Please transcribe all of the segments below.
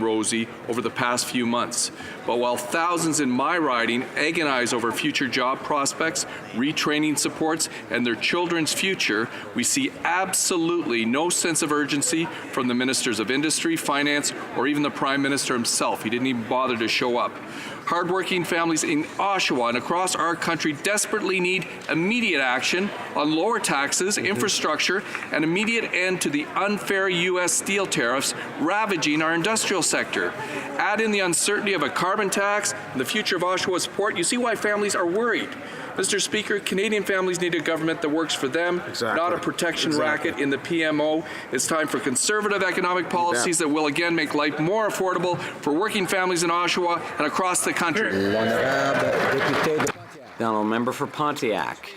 rosy over the past few months. But while thousands in my riding agonize over future job prospects, retraining supports, and their children's future, we see absolutely no sense of urgency from the Ministers of Industry, Finance, or even the Prime Minister himself. He didn't even bother to show up. Hardworking families in Oshawa and across our country desperately need immediate action on lower taxes, infrastructure, and immediate end to the unfair U.S. steel tariffs ravaging our industrial sector. Add in the uncertainty of a carbon tax and the future of Oshawa's port, you see why families are worried. Mr. Speaker, Canadian families need a government that works for them, not a protection racket in the PMO. It's time for conservative economic policies that will again make life more affordable for working families in Oshawa and across the country. The honourable member for Pontiac.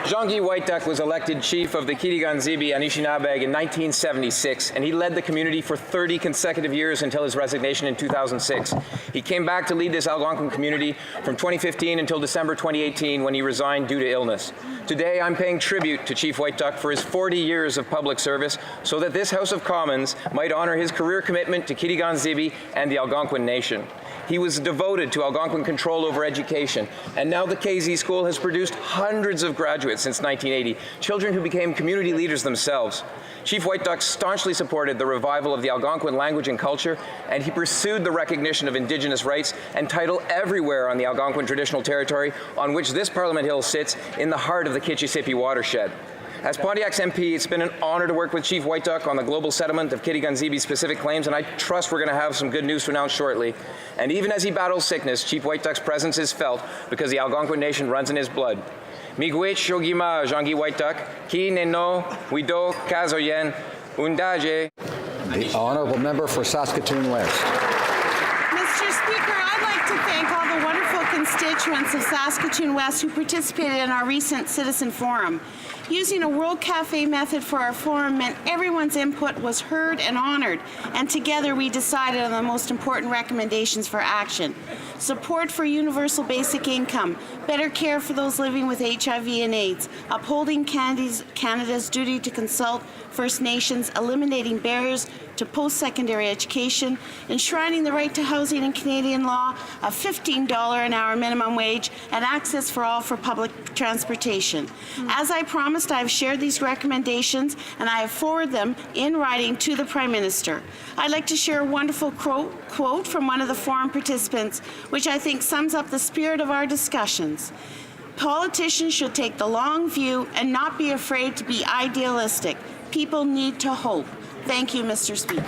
Jean-Guy Whiteduck was elected chief of the Kitigan-Zibi Anishinabeg in 1976, and he led the community for 30 consecutive years until his resignation in 2006. He came back to lead this Algonquin community from 2015 until December 2018 when he resigned due to illness. Today, I'm paying tribute to Chief Whiteduck for his 40 years of public service so that this House of Commons might honour his career commitment to Kitigan-Zibi and the Algonquin Nation. He was devoted to Algonquin control over education, and now the KZ School has produced hundreds of graduates since 1980, children who became community leaders themselves. Chief Whiteduck staunchly supported the revival of the Algonquin language and culture, and he pursued the recognition of Indigenous rights and title everywhere on the Algonquin traditional territory on which this Parliament Hill sits in the heart of the Kitchissippi watershed. As Pontiac's MP, it's been an honor to work with Chief Whiteduck on the global settlement of Kitigan-Zibi's specific claims, and I trust we're going to have some good news to announce shortly. And even as he battles sickness, Chief Whiteduck's presence is felt because the Algonquin Nation runs in his blood. Miigwech Shogima Jean-Guy Whiteduck, Ki Neno, Wido Kazoyen, Undaje. The honourable member for Saskatoon West. Mr. Speaker, I'd like to thank all the wonderful constituents of Saskatoon West who participated in our recent citizen forum. Using a World Cafe method for our forum meant everyone's input was heard and honored, and together we decided on the most important recommendations for action. Support for universal basic income, better care for those living with HIV and AIDS, upholding Canada's duty to consult First Nations, eliminating barriers to post-secondary education, enshrining the right to housing in Canadian law, a $15 an hour minimum wage, and access for all for public transportation. As I promised, I have shared these recommendations and I have forwarded them in writing to the Prime Minister. I'd like to share a wonderful quote from one of the forum participants, which I think sums up the spirit of our discussions. Politicians should take the long view and not be afraid to be idealistic. People need to hope. Thank you, Mr. Speaker.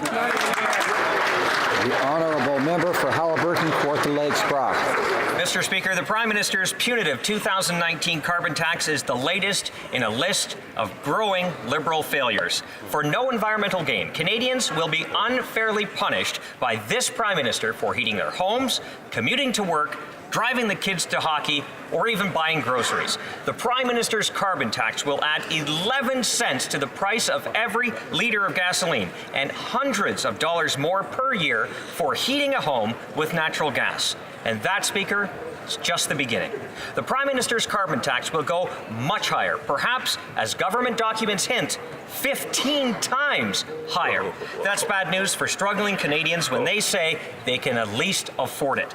The honourable member for Haliburton, Kawartha Lakes Brock. Mr. Speaker, the Prime Minister's punitive 2019 carbon tax is the latest in a list of growing Liberal failures. For no environmental gain, Canadians will be unfairly punished by this Prime Minister for heating their homes, commuting to work, driving the kids to hockey, or even buying groceries. The Prime Minister's carbon tax will add 11 cents to the price of every litre of gasoline and hundreds of dollars more per year for heating a home with natural gas. And that, Speaker, is just the beginning. The Prime Minister's carbon tax will go much higher, perhaps, as government documents hint, 15 times higher. That's bad news for struggling Canadians when they say they can at least afford it.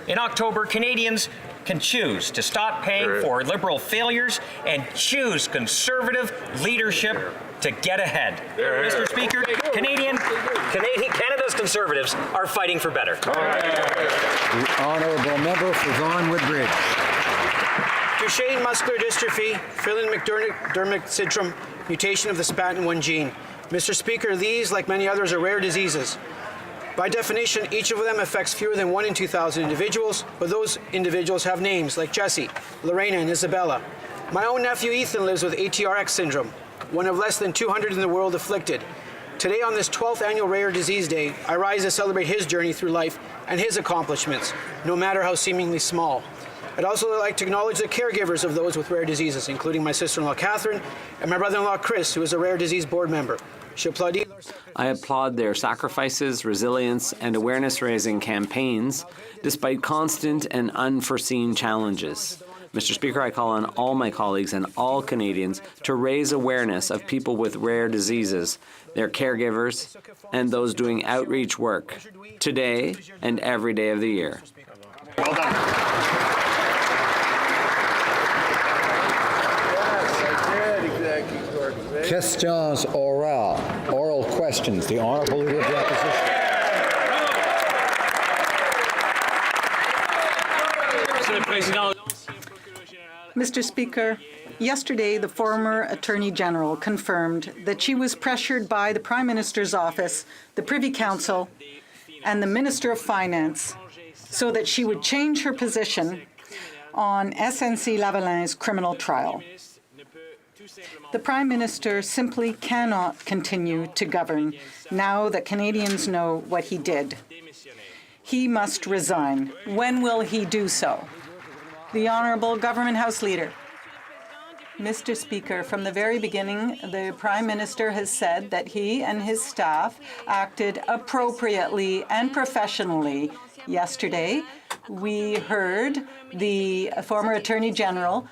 In October, Canadians can choose to stop paying for Liberal failures and choose Conservative leadership to get ahead. Mr. Speaker, Canada's Conservatives are fighting for better. The honourable member for Vaughan Woodbridge. Duchenne muscular dystrophy, Phelan-McDermott syndrome, mutation of the SPATN1 gene. Mr. Speaker, these, like many others, are rare diseases. By definition, each of them affects fewer than 1 in 2,000 individuals, but those individuals have names like Jesse, Lorena, and Isabella. My own nephew Ethan lives with ATRX syndrome, one of less than 200 in the world afflicted. Today, on this 12th annual Rare Disease Day, I rise to celebrate his journey through life and his accomplishments, no matter how seemingly small. I'd also like to acknowledge the caregivers of those with rare diseases, including my sister-in-law Catherine and my brother-in-law Chris, who is a rare disease board member. I applaud their sacrifices, resilience, and awareness-raising campaigns, despite constant and unforeseen challenges. Mr. Speaker, I call on all my colleagues and all Canadians to raise awareness of people with rare diseases, their caregivers, and those doing outreach work today and every day of the year. Well done. Questions orales. Oral questions. The Honourable Leader of the Opposition. Mr. Speaker, yesterday the former Attorney General confirmed that she was pressured by the Prime Minister's office, the Privy Council, and the Minister of Finance so that she would change her position on SNC-Lavalin's criminal trial. The Prime Minister simply cannot continue to govern now that Canadians know what he did. He must resign. When will he do so? The Honourable Government House Leader. Mr. Speaker, from the very beginning, the Prime Minister has said that he and his staff acted appropriately and professionally. Yesterday, we heard the former Attorney General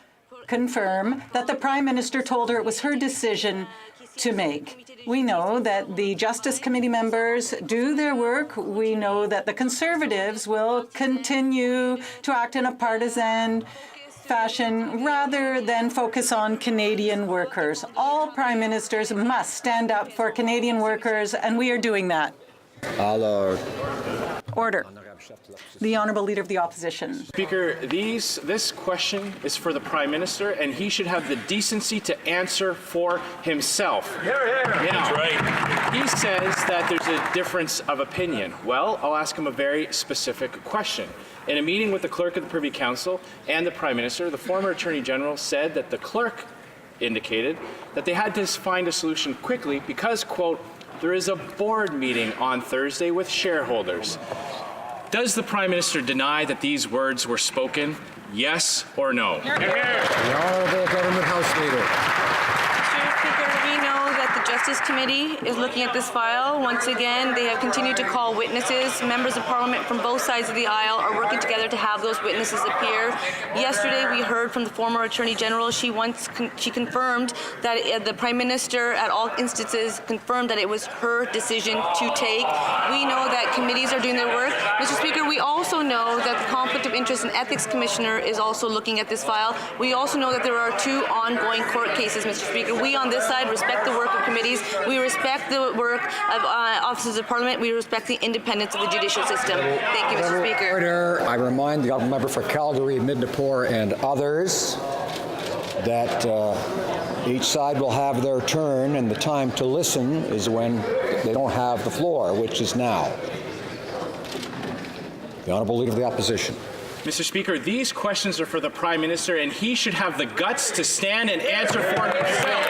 confirm that the Prime Minister told her it was her decision to make. We know that the Justice Committee members do their work. We know that the Conservatives will continue to act in a partisan fashion rather than focus on Canadian workers. All Prime Ministers must stand up for Canadian workers, and we are doing that. Order. The Honourable Leader of the Opposition. Speaker, this question is for the Prime Minister, and he should have the decency to answer for himself. That's right. He says that there's a difference of opinion. Well, I'll ask him a very specific question. In a meeting with the Clerk of the Privy Council and the Prime Minister, the former Attorney General said that the Clerk indicated that they had to find a solution quickly because, quote, there is a board meeting on Thursday with shareholders. Does the Prime Minister deny that these words were spoken? Yes or no? The Honourable Government House Leader. Mr. Speaker, we know that the Justice Committee is looking at this file. Once again, they have continued to call witnesses. Members of Parliament from both sides of the aisle are working together to have those witnesses appear. Yesterday, we heard from the former Attorney General. She confirmed that the Prime Minister, at all instances, confirmed that it was her decision to take. We know that committees are doing their work. Mr. Speaker, we also know that the Conflict of Interest and Ethics Commissioner is also looking at this file. We also know that there are 2 ongoing court cases, Mr. Speaker. We on this side respect the work of committees. We respect the work of officers of Parliament. We respect the independence of the judicial system. Thank you, Mr. Speaker. Order. I remind the Government Member for Calgary, Midnapore, and others that each side will have their turn, and the time to listen is when they don't have the floor, which is now. The Honourable Leader of the Opposition. Mr. Speaker, these questions are for the Prime Minister, and he should have the guts to stand and answer for himself.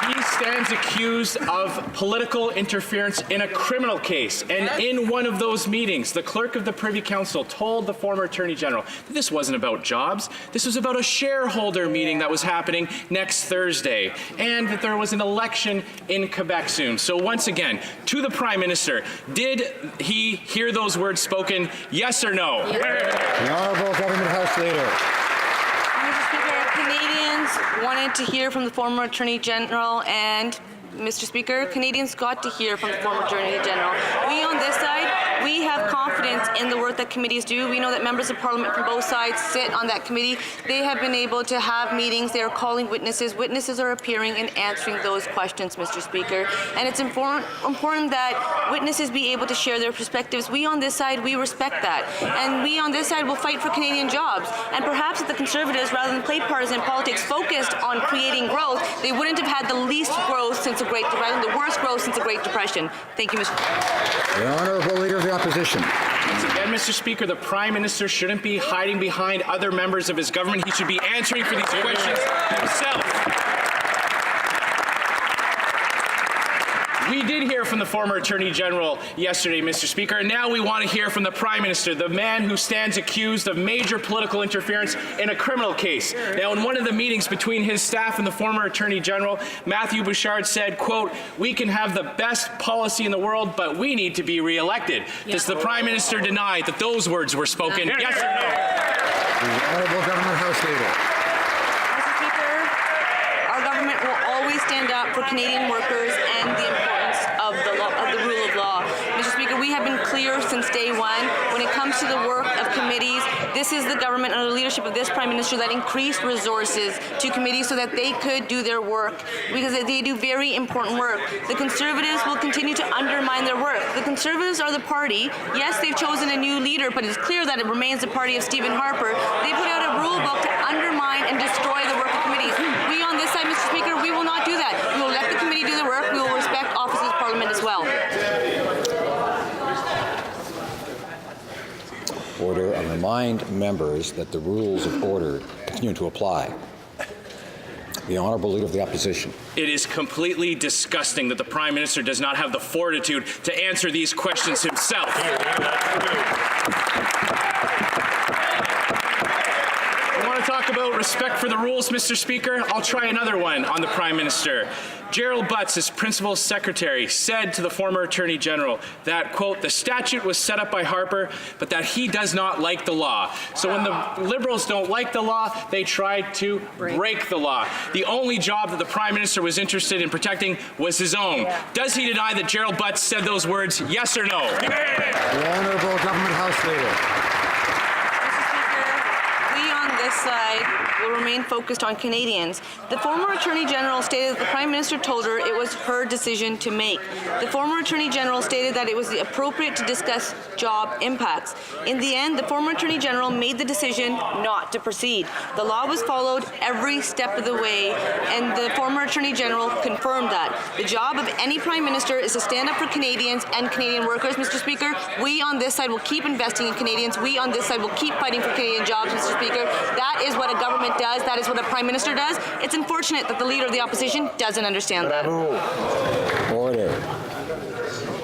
He stands accused of political interference in a criminal case, and in one of those meetings, the Clerk of the Privy Council told the former Attorney General that this wasn't about jobs, this was about a shareholder meeting that was happening next Thursday, and that there was an election in Quebec soon. So once again, to the Prime Minister, did he hear those words spoken, yes or no? Yes. The Honourable Government House Leader. Mr. Speaker, Canadians wanted to hear from the former Attorney General, and Mr. Speaker, Canadians got to hear from the former Attorney General. We on this side, we have confidence in the work that committees do. We know that members of Parliament from both sides sit on that committee. They have been able to have meetings. They are calling witnesses. Witnesses are appearing and answering those questions, Mr. Speaker. And it's important that witnesses be able to share their perspectives. We on this side, we respect that. And we on this side will fight for Canadian jobs. And perhaps if the Conservatives, rather than play partisan politics, focused on creating growth, they wouldn't have had the least growth since the worst growth since the Great Depression. Thank you, Mr. The Honourable Leader of the Opposition. Once again, Mr. Speaker, the Prime Minister shouldn't be hiding behind other members of his government. He should be answering for these questions himself. We did hear from the former Attorney General yesterday, Mr. Speaker, and now we want to hear from the Prime Minister, the man who stands accused of major political interference in a criminal case. Now, in one of the meetings between his staff and the former Attorney General, Matthew Bouchard said, quote, "We can have the best policy in the world, but we need to be re-elected." Does the Prime Minister deny that those words were spoken? Yes or no? The Honourable Government House Leader. Mr. Speaker, our government will always stand up for Canadian workers and the importance of the rule of law. Mr. Speaker, we have been clear since day one when it comes to the work of committees. This is the government under the leadership of this Prime Minister that increased resources to committees so that they could do their work, because they do very important work. The Conservatives will continue to undermine their work. The Conservatives are the party. Yes, they've chosen a new leader, but it's clear that it remains the party of Stephen Harper. They put out a rule book to undermine and destroy the work of committees. We on this side, Mr. Speaker, we will not do that. We will let the committee do their work. We will respect offices of Parliament as well. Order. I remind members that the rules of order continue to apply. The Honourable Leader of the Opposition. It is completely disgusting that the Prime Minister does not have the fortitude to answer these questions himself. I want to talk about respect for the rules, Mr. Speaker. I'll try another one on the Prime Minister. Gerald Butts, his principal secretary, said to the former Attorney General that, quote, "The statute was set up by Harper, but that he does not like the law. So when the Liberals don't like the law, they try to break the law." The only job that the Prime Minister was interested in protecting was his own. Does he deny that Gerald Butts said those words, yes or no? The Honourable Government House Leader. We on this side will remain focused on Canadians. The former Attorney General stated that the Prime Minister told her it was her decision to make. The former Attorney General stated that it was appropriate to discuss job impacts. In the end, the former Attorney General made the decision not to proceed. The law was followed every step of the way, and the former Attorney General confirmed that. The job of any Prime Minister is to stand up for Canadians and Canadian workers. Mr. Speaker, we on this side will keep investing in Canadians. We on this side will keep fighting for Canadian jobs, Mr. Speaker. That is what a government does. That is what a Prime Minister does. It's unfortunate that the Leader of the Opposition doesn't understand that. Order.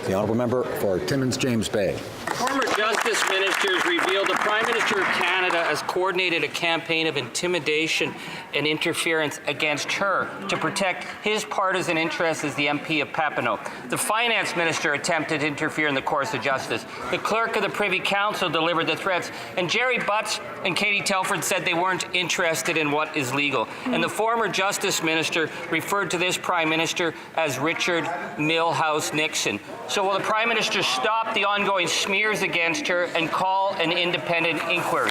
The Honourable Member for Timmins James Bay. Former Justice Ministers revealed the Prime Minister of Canada has coordinated a campaign of intimidation and interference against her to protect his partisan interests as the MP of Papineau. The Finance Minister attempted to interfere in the course of justice. The Clerk of the Privy Council delivered the threats. And Jerry Butts and Katie Telford said they weren't interested in what is legal. And the former Justice Minister referred to this Prime Minister as Richard Milhouse Nixon. So will the Prime Minister stop the ongoing smears against her and call an independent inquiry?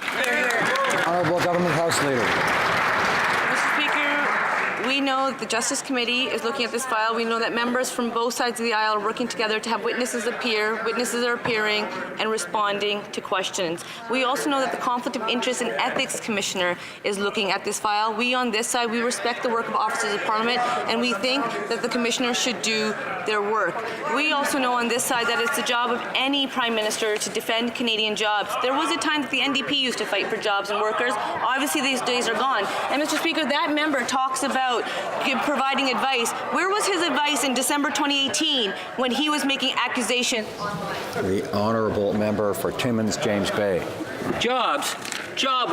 Honourable Government House Leader. Mr. Speaker, we know that the Justice Committee is looking at this file. We know that members from both sides of the aisle are working together to have witnesses appear. Witnesses are appearing and responding to questions. We also know that the Conflict of Interest and Ethics Commissioner is looking at this file. We on this side, we respect the work of officers of Parliament, and we think that the Commissioner should do their work. We also know on this side that it's the job of any Prime Minister to defend Canadian jobs. There was a time that the NDP used to fight for jobs and workers. Obviously, these days are gone. And Mr. Speaker, that member talks about providing advice. Where was his advice in December 2018 when he was making accusations? The Honourable Member for Timmins James Bay. Job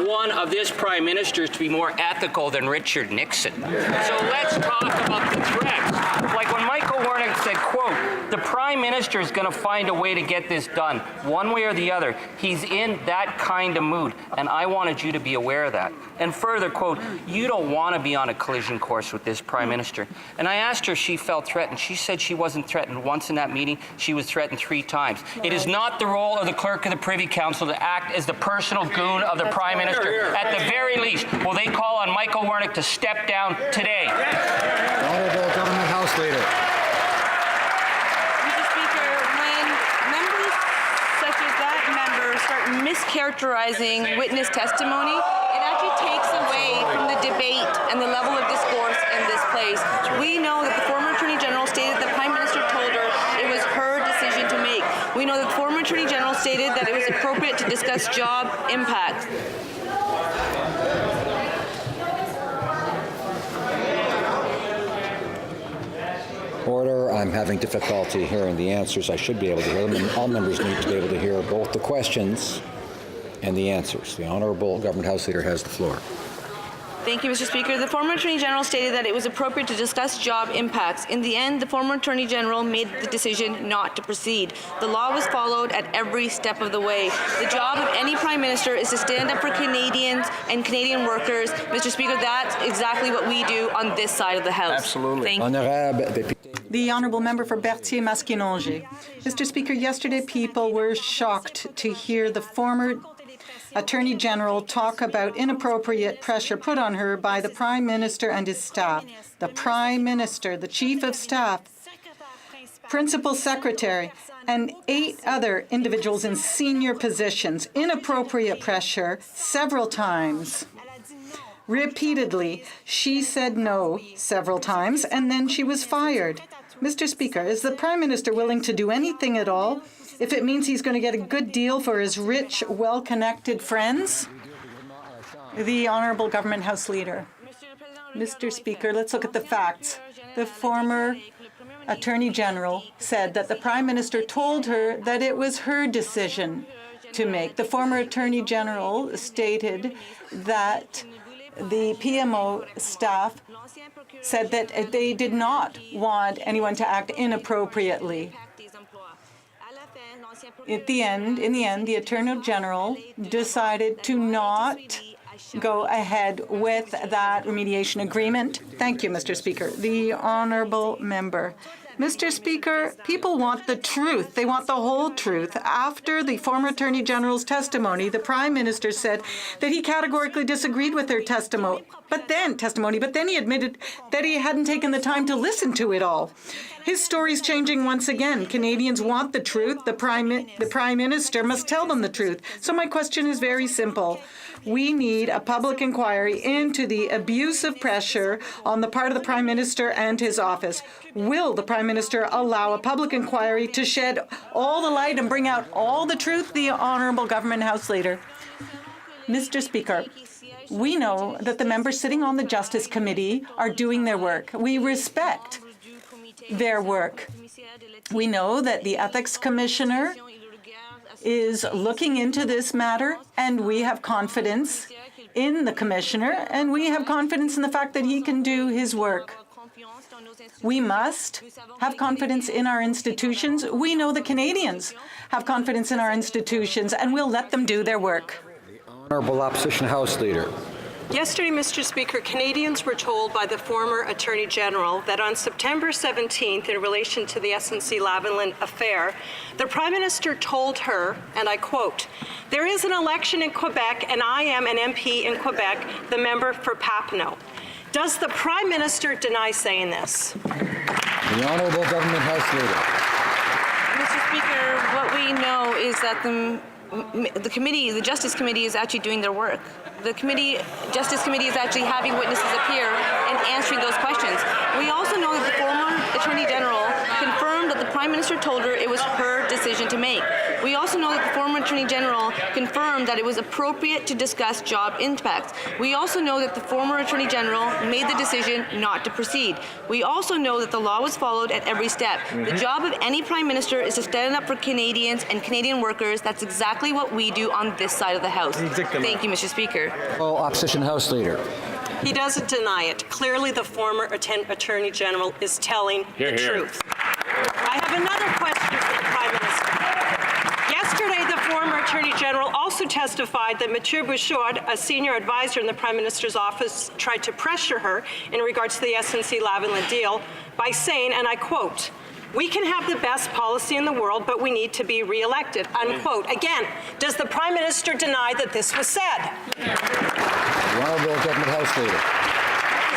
one of this Prime Minister is to be more ethical than Richard Nixon. So let's talk about the threats. Like when Michael Warnick said, quote, "The Prime Minister is going to find a way to get this done, one way or the other. He's in that kind of mood, and I wanted you to be aware of that." And further, quote, "You don't want to be on a collision course with this Prime Minister." And I asked her if she felt threatened. She said she wasn't threatened once in that meeting. She was threatened 3 times. It is not the role of the Clerk of the Privy Council to act as the personal goon of the Prime Minister. At the very least, will they call on Michael Warnick to step down today? Honourable Government House Leader. Mr. Speaker, when members such as that member start mischaracterizing witness testimony, it actually takes away from the debate and the level of discourse in this place. We know that the former Attorney General stated that the Prime Minister told her it was her decision to make. We know that the former Attorney General stated that it was appropriate to discuss job impacts. Order. I'm having difficulty hearing the answers. I should be able to hear them, and all members need to be able to hear both the questions and the answers. The Honourable Government House Leader has the floor. Thank you, Mr. Speaker. The former Attorney General stated that it was appropriate to discuss job impacts. In the end, the former Attorney General made the decision not to proceed. The law was followed at every step of the way. The job of any Prime Minister is to stand up for Canadians and Canadian workers. Mr. Speaker, that's exactly what we do on this side of the House. Absolutely. Thank you. Honorable député. The Honourable Member for Berthier-Masquinongé. Mr. Speaker, yesterday people were shocked to hear the former Attorney General talk about inappropriate pressure put on her by the Prime Minister and his staff. The Prime Minister, the Chief of Staff, Principal Secretary, and 8 other individuals in senior positions. Inappropriate pressure several times. Repeatedly, she said no several times, and then she was fired. Mr. Speaker, is the Prime Minister willing to do anything at all if it means he's going to get a good deal for his rich, well-connected friends? The Honourable Government House Leader. Mr. Speaker, let's look at the facts. The former Attorney General said that the Prime Minister told her that it was her decision to make. The former Attorney General stated that the PMO staff said that they did not want anyone to act inappropriately. In the end, the Attorney General decided to not go ahead with that remediation agreement. Thank you, Mr. Speaker. The Honourable Member. Mr. Speaker, people want the truth. They want the whole truth. After the former Attorney General's testimony, the Prime Minister said that he categorically disagreed with her testimony, but then he admitted that he hadn't taken the time to listen to it all. His story's changing once again. Canadians want the truth. The Prime Minister must tell them the truth. So my question is very simple. We need a public inquiry into the abuse of pressure on the part of the Prime Minister and his office. Will the Prime Minister allow a public inquiry to shed all the light and bring out all the truth? The Honourable Government House Leader. Mr. Speaker, we know that the members sitting on the Justice Committee are doing their work. We respect their work. We know that the Ethics Commissioner is looking into this matter, and we have confidence in the Commissioner, and we have confidence in the fact that he can do his work. We must have confidence in our institutions. We know the Canadians have confidence in our institutions, and we'll let them do their work. The Honourable Opposition House Leader. Yesterday, Mr. Speaker, Canadians were told by the former Attorney General that on September 17th, in relation to the SNC-Lavalin affair, the Prime Minister told her, and I quote, "There is an election in Quebec and I am an MP in Quebec, the member for Papineau." Does the Prime Minister deny saying this? The Honourable Government House Leader. Mr. Speaker, what we know is that the Justice Committee is actually doing their work. The Justice Committee is actually having witnesses appear and answering those questions. We also know that the former Attorney General confirmed that the Prime Minister told her it was her decision to make. We also know that the former Attorney General confirmed that it was appropriate to discuss job impacts. We also know that the former Attorney General made the decision not to proceed. We also know that the law was followed at every step. The job of any Prime Minister is to stand up for Canadians and Canadian workers. That's exactly what we do on this side of the House. Thank you, Mr. Speaker. Opposition House Leader. He doesn't deny it. Clearly, the former Attorney General is telling the truth. I have another question for the Prime Minister. Yesterday, the former Attorney General also testified that Mathieu Bouchard, a senior advisor in the Prime Minister's office, tried to pressure her in regards to the SNC-Lavalin deal by saying, and I quote, "We can have the best policy in the world, but we need to be re-elected," unquote. Again, does the Prime Minister deny that this was said? The Honourable Government House Leader.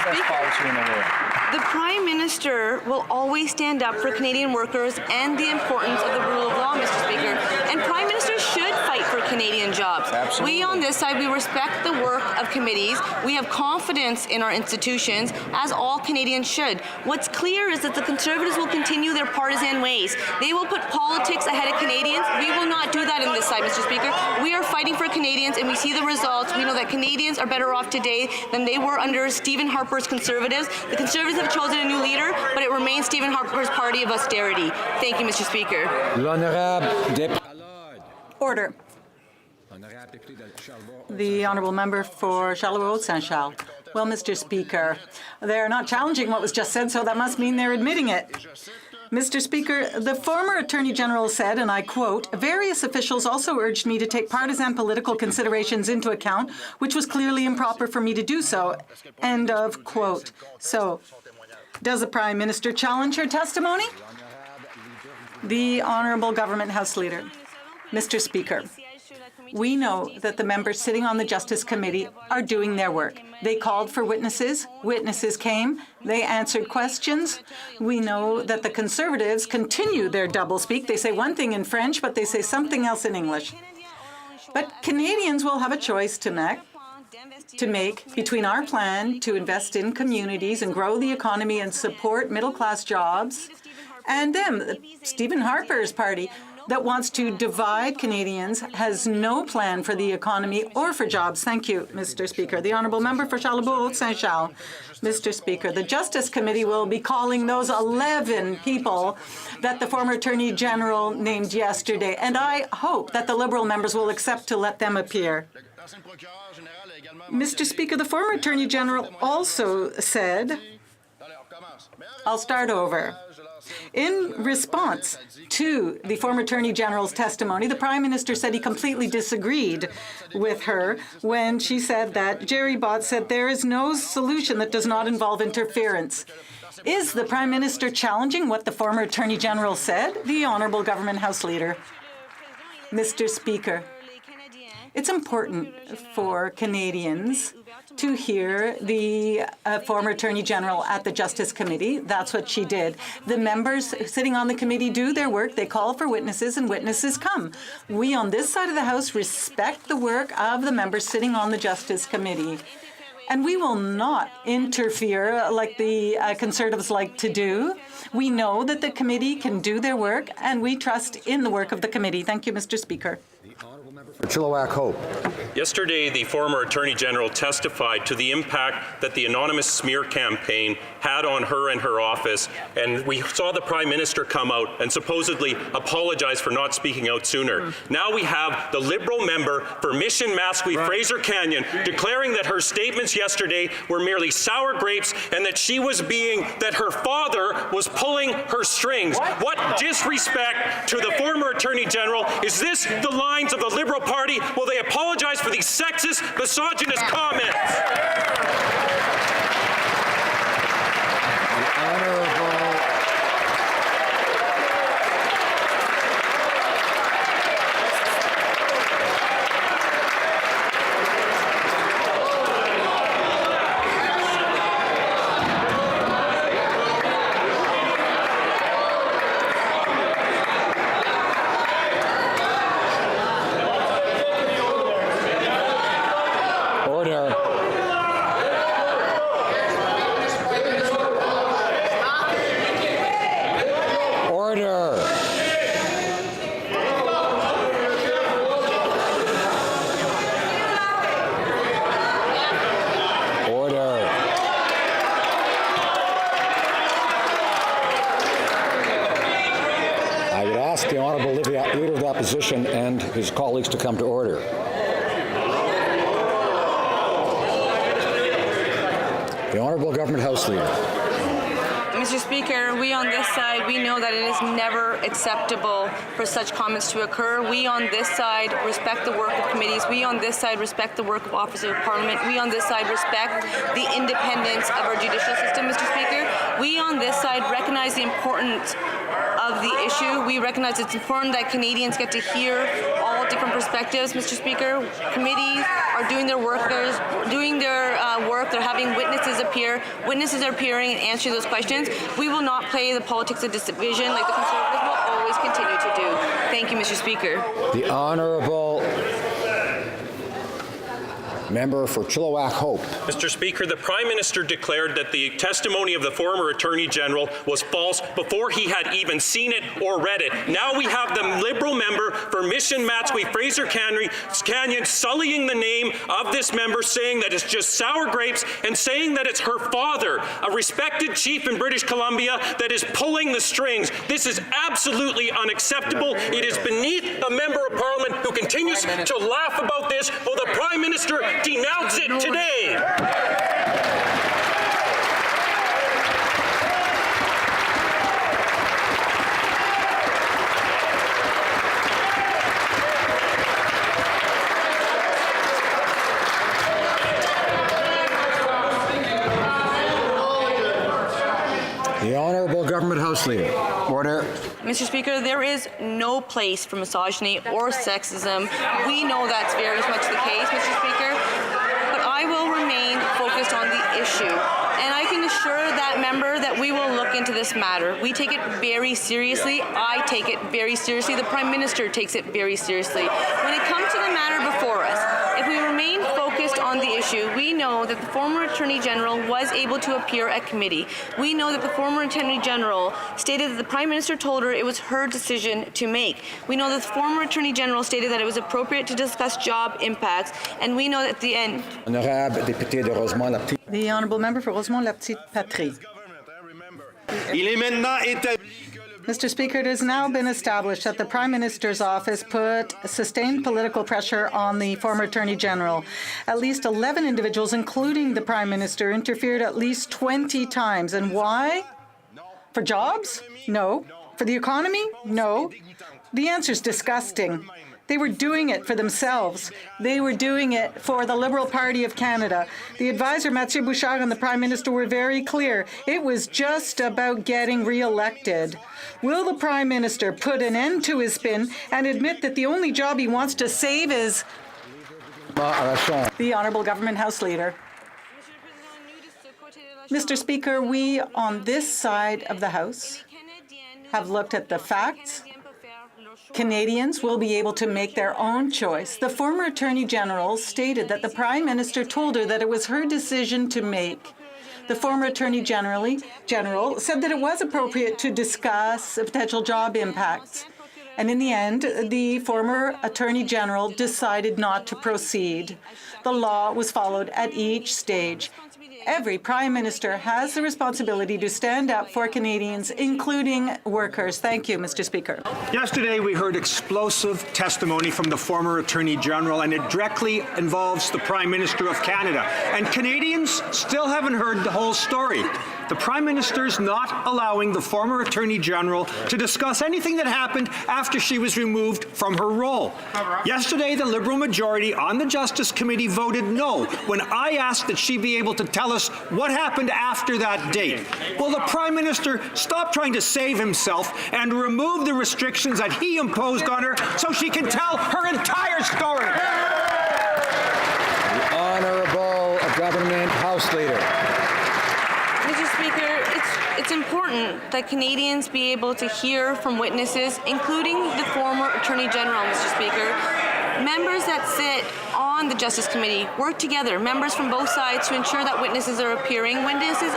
Best policy in the world. The Prime Minister will always stand up for Canadian workers and the importance of the rule of law, Mr. Speaker. And Prime Ministers should fight for Canadian jobs. Absolutely. We on this side, we respect the work of committees. We have confidence in our institutions, as all Canadians should. What's clear is that the Conservatives will continue their partisan ways. They will put politics ahead of Canadians. We will not do that in this side, Mr. Speaker. We are fighting for Canadians, and we see the results. We know that Canadians are better off today than they were under Stephen Harper's Conservatives. The Conservatives have chosen a new leader, but it remains Stephen Harper's party of austerity. Thank you, Mr. Speaker. Order. The honourable member for Charleroi-Saint-Charles. Well, Mr. Speaker, they're not challenging what was just said, so that must mean they're admitting it. Mr. Speaker, the former Attorney General said, and I quote, "Various officials also urged me to take partisan political considerations into account, which was clearly improper for me to do so." End of quote. So, does the Prime Minister challenge her testimony? The Honourable Government House Leader. Mr. Speaker, we know that the members sitting on the Justice Committee are doing their work. They called for witnesses. Witnesses came. They answered questions. We know that the Conservatives continue their doublespeak. They say one thing in French, but they say something else in English. But Canadians will have a choice to make between our plan to invest in communities and grow the economy and support middle-class jobs, and them, Stephen Harper's party, that wants to divide Canadians, has no plan for the economy or for jobs. Thank you, Mr. Speaker. The honourable member for Charlebourg-Saint-Charles. Mr. Speaker, the Justice Committee will be calling those 11 people that the former Attorney General named yesterday, and I hope that the Liberal members will accept to let them appear. Mr. Speaker, the former Attorney General also said, I'll start over. In response to the former Attorney General's testimony, the Prime Minister said he completely disagreed with her when she said that Jerry Bott said there is no solution that does not involve interference. Is the Prime Minister challenging what the former Attorney General said? The Honourable Government House Leader. Mr. Speaker, it's important for Canadians to hear the former Attorney General at the Justice Committee. That's what she did. The members sitting on the committee do their work. They call for witnesses, and witnesses come. We on this side of the House respect the work of the members sitting on the Justice Committee. And we will not interfere like the Conservatives like to do. We know that the committee can do their work, and we trust in the work of the committee. Thank you, Mr. Speaker. For Chilliwack Hope. Yesterday, the former Attorney General testified to the impact that the anonymous smear campaign had on her and her office, and we saw the Prime Minister come out and supposedly apologize for not speaking out sooner. Now we have the Liberal member for Mission Mascouy, Fraser Canyon, declaring that her statements yesterday were merely sour grapes and that that her father was pulling her strings. What disrespect to the former Attorney General. Is this the lines of the Liberal Party? Will they apologize for these sexist, misogynist comments? And his colleagues to come to order. The Honourable Government House Leader. Mr. Speaker, we on this side, we know that it is never acceptable for such comments to occur. We on this side respect the work of committees. We on this side respect the work of officers of Parliament. We on this side respect the independence of our judicial system, Mr. Speaker. We on this side recognize the importance of the issue. We recognize it's important that Canadians get to hear all different perspectives, Mr. Speaker. Committees are doing their work. They're having witnesses appear. Witnesses are appearing and answering those questions. We will not play the politics of division like the Conservatives will always continue to do. Thank you. you, Mr. Speaker. The Honourable Member for Chilliwack Hope. Mr. Speaker, the Prime Minister declared that the testimony of the former Attorney General was false before he had even seen it or read it. Now we have the Liberal member for Mission Matsqui Fraser Canyon sullying the name of this member, saying that it's just sour grapes and saying that it's her father, a respected chief in British Columbia, that is pulling the strings. This is absolutely unacceptable. It is beneath a member of Parliament who continues to laugh about this. Will the Prime Minister denounce it today? The Honourable Government House Leader. Order. Mr. Speaker, there is no place for misogyny or sexism. We know that's very much the case, Mr. Speaker, but I will remain focused on the issue. And I can assure that member that we will look into this matter. We take it very seriously. I take it very seriously. The Prime Minister takes it very seriously. When it comes to the matter before us, if we remain focused on the issue, we know that the former Attorney General was able to appear at committee. We know that the former Attorney General stated that the Prime Minister told her it was her decision to make. We know that the former Attorney General stated that it was appropriate to discuss job impacts, and we know that at the end... Honorable député de Rosemont-la-Petite. The Honourable Member for Rosemont-la-Petite-Patrie. Mr. Speaker, it has now been established that the Prime Minister's office put sustained political pressure on the former Attorney General. At least 11 individuals, including the Prime Minister, interfered at least 20 times. And why? For jobs? No. For the economy? No. The answer is disgusting. They were doing it for themselves. They were doing it for the Liberal Party of Canada. The advisor, Mathieu Bouchard, and the Prime Minister were very clear. It was just about getting re-elected. Will the Prime Minister put an end to his spin and admit that the only job he wants to save is the Honourable Government House Leader? Mr. Speaker, we on this side of the House have looked at the facts. Canadians will be able to make their own choice. The former Attorney General stated that the Prime Minister told her that it was her decision to make. The former Attorney General said that it was appropriate to discuss potential job impacts. And in the end, the former Attorney General decided not to proceed. The law was followed at each stage. Every Prime Minister has the responsibility to stand up for Canadians, including workers. Thank you, Mr. Speaker. Yesterday, we heard explosive testimony from the former Attorney General, and it directly involves the Prime Minister of Canada. And Canadians still haven't heard the whole story. The Prime Minister's not allowing the former Attorney General to discuss anything that happened after she was removed from her role. Yesterday, the Liberal majority on the Justice Committee voted no when I asked that she be able to tell us what happened after that date. Will the Prime Minister stop trying to save himself and remove the restrictions that he imposed on her so she can tell her entire story? The Honourable Government House Leader. Mr. Speaker, it's important that Canadians be able to hear from witnesses, including the former Attorney General, Mr. Speaker. Members that sit on the Justice Committee work together, members from both sides, to ensure that witnesses are appearing, and witnesses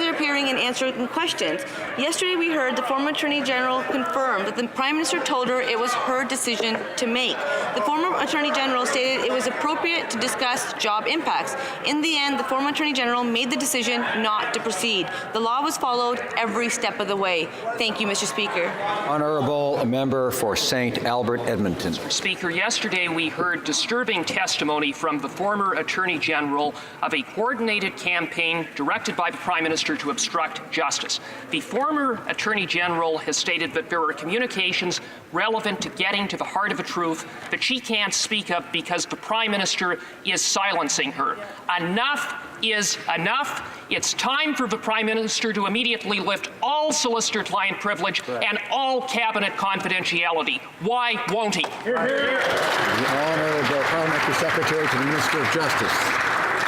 are appearing and answering questions. Yesterday we heard the former Attorney General confirm that the Prime Minister told her it was her decision to make. The former Attorney General stated it was appropriate to discuss job impacts. In the end, the former Attorney General made the decision not to proceed. The law was followed every step of the way. Thank you, Mr. Speaker. Honourable Member for St. Albert, Edmonton. Speaker, yesterday we heard disturbing testimony from the former Attorney General of a coordinated campaign directed by the Prime Minister to obstruct justice. The former Attorney General has stated that there are communications relevant to getting to the heart of the truth that she can't speak of because the Prime Minister is silencing her. Enough is enough. It's time for the Prime Minister to immediately lift all solicitor-client privilege and all cabinet confidentiality. Why won't he? The Honourable Parliamentary Secretary to the Minister of Justice.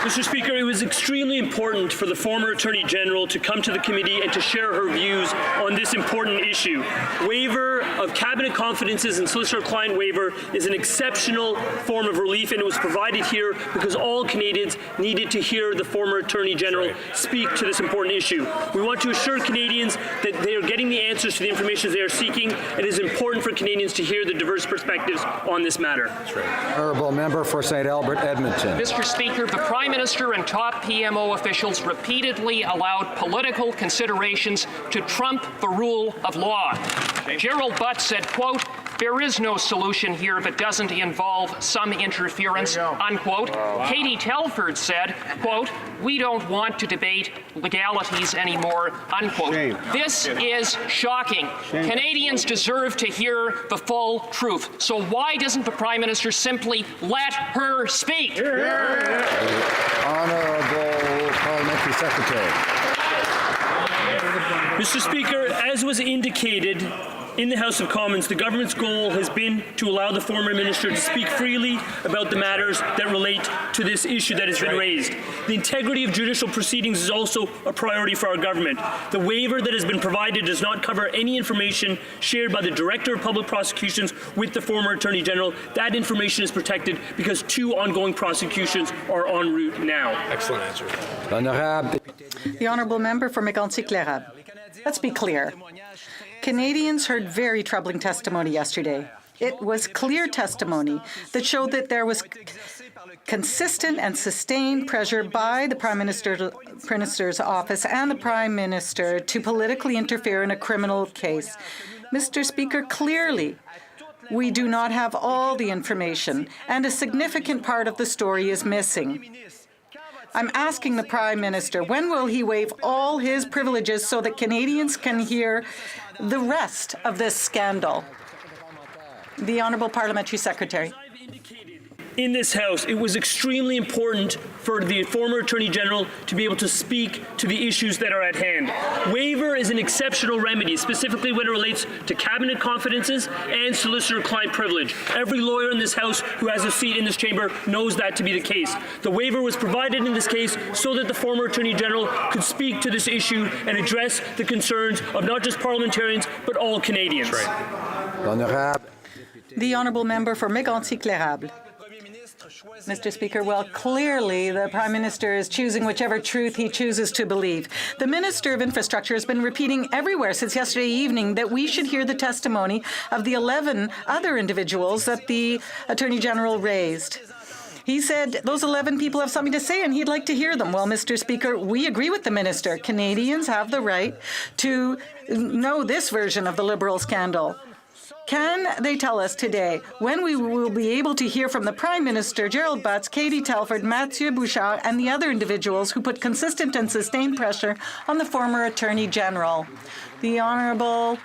Mr. Speaker, it was extremely important for the former Attorney General to come to the committee and to share her views on this important issue. Waiver of cabinet confidences and solicitor-client waiver is an exceptional form of relief, and it was provided here because all Canadians needed to hear the former Attorney General speak to this important issue. We want to assure Canadians that they are getting the answers to the information they are seeking. It is important for Canadians to hear the diverse perspectives on this matter. Honourable Member for St. Albert, Edmonton. Mr. Speaker, the Prime Minister and top PMO officials repeatedly allowed political considerations to trump the rule of law. Gerald Butt said, quote, "There is no solution here if it doesn't involve some interference," unquote. Katie Telford said, quote, "We don't want to debate legalities anymore," unquote. This is shocking. Canadians deserve to hear the full truth. So why doesn't the Prime Minister simply let her speak? Honourable Parliamentary Secretary. Mr. Speaker, as was indicated in the House of Commons, the government's goal has been to allow the former minister to speak freely about the matters that relate to this issue that has been raised. The integrity of judicial proceedings is also a priority for our government. The waiver that has been provided does not cover any information shared by the Director of Public Prosecutions with the former Attorney General. That information is protected because 2 ongoing prosecutions are en route now. Excellent answer. The Honourable Member for Mégantic-Lérable. Let's be clear. Canadians heard very troubling testimony yesterday. It was clear testimony that showed that there was consistent and sustained pressure by the Prime Minister's office and the Prime Minister to politically interfere in a criminal case. Mr. Speaker, clearly, we do not have all the information, and a significant part of the story is missing. I'm asking the Prime Minister, when will he waive all his privileges so that Canadians can hear the rest of this scandal? The Honourable Parliamentary Secretary. In this House, it was extremely important for the former Attorney General to be able to speak to the issues that are at hand. Waiver is an exceptional remedy, specifically when it relates to cabinet confidences and solicitor-client privilege. Every lawyer in this House who has a seat in this chamber knows that to be the case. The waiver was provided in this case so that the former Attorney General could speak to this issue and address the concerns of not just parliamentarians, but all Canadians. The Honourable Member for Mégantic-Lérable. Mr. Speaker, well, clearly the Prime Minister is choosing whichever truth he chooses to believe. The Minister of Infrastructure has been repeating everywhere since yesterday evening that we should hear the testimony of the 11 other individuals that the Attorney General raised. He said those 11 people have something to say and he'd like to hear them. Well, Mr. Speaker, we agree with the Minister. Canadians have the right to know this version of the Liberal scandal. Can they tell us today when we will be able to hear from the Prime Minister, Gerald Butts, Katie Telford, Mathieu Bouchard, and the other individuals who put consistent and sustained pressure on the former Attorney General? The Honourable